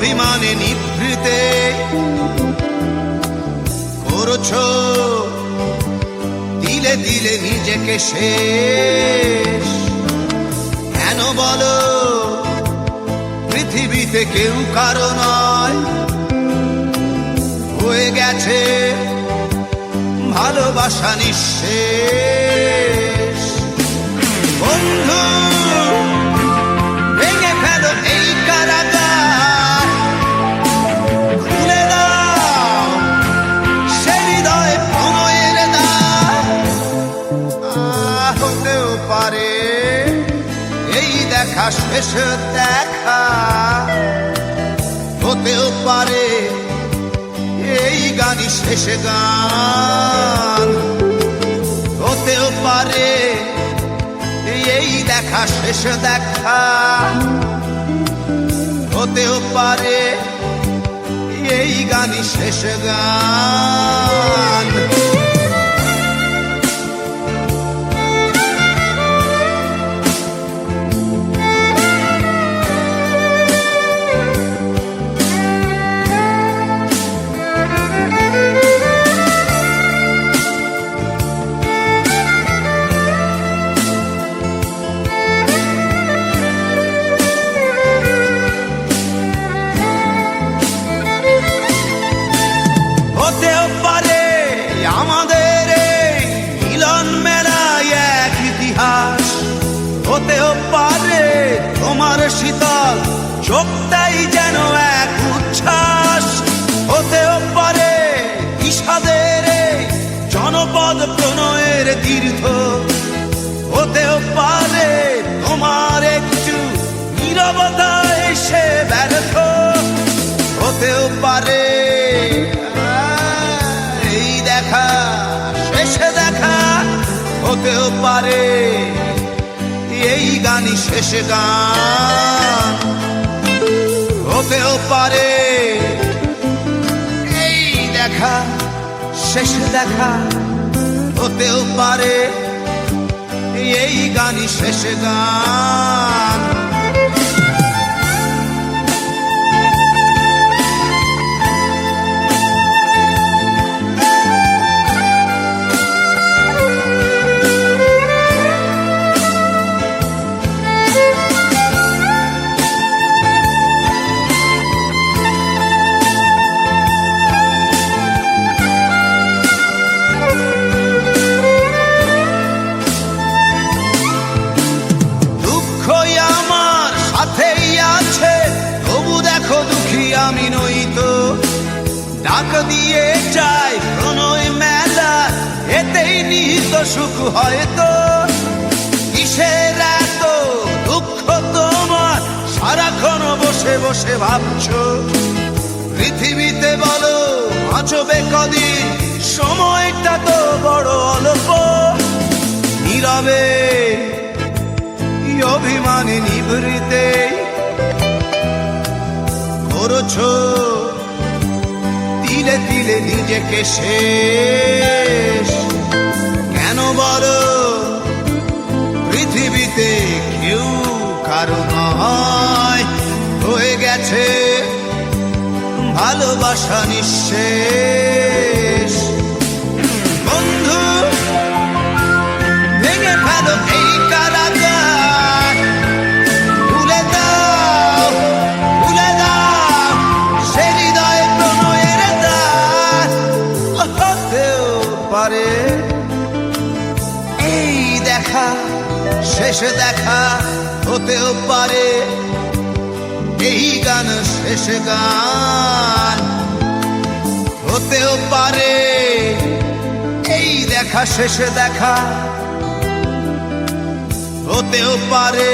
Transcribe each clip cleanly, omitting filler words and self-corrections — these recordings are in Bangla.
অভিমানে নিভৃতে করছো দিলে দিলে নিজেকে শেষ। কেন বলো পৃথিবীতে কেউ কারো নয়, হয়ে গেছে ভালোবাসা নিঃশেষ। বন্ধু ভেঙে ফেলো এই কারাগার, খুলে দাও সে হৃদয় প্রণয়ের দ্বার। হতেও পারে এই দেখা শেষ দেখা, হতেও পারে এই গানই শেষ গান, হতেও পারে এই দেখা শেষ দেখা, হতেও পারে এই গানই শেষ গান। হতেও পারে আমাদের মিলন মেলায় এক ইতিহাস, হতেও পারে তোমার শীতল চোখটাই যেন এক উচ্ছ্বাস, হতেও পারে বিষাদের জনপদ প্রণয়ের তীর্থ, হতেও পারে তোমার একটু নীরবতা এসে ব্যর্থ, হতেও পারে দেখা শেষ দেখা, হতেও পারে এই গানই শেষ গান, হতেও পারে এই দেখা শেষ দেখা, হতেও পারে এই গানই শেষ গান। আমি নই তো ডাক দিয়ে যাই প্রণয় মেলা, এতেই নিহিত সুখ হয়তো। কিসের এত দুঃখ তোমার সারাক্ষণ বসে বসে ভাবছো, পৃথিবীতে বলো বাঁচবে কদিন, সময়টা তো বড় অল্প। নীরবে অভিমানে নিভৃতে করছো দিলে দিলে নিজেকে শেষ। কেন বলো পৃথিবীতে কেউ কারো নয়, হয়ে গেছে ভালোবাসা নিঃশেষ। বন্ধু ভেঙে ফেলো এই কারাগার, খুলে দাও খুলে দাও সে হৃদয় প্রণয়ের দ্বার। হতেও পারে এই দেখা শেষ দেখা, হতেও পারে এই গান শেষ গান, হতেও পারে এই দেখা শেষ দেখা, হতেও পারে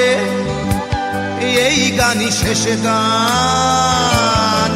এই গানই শেষ গান।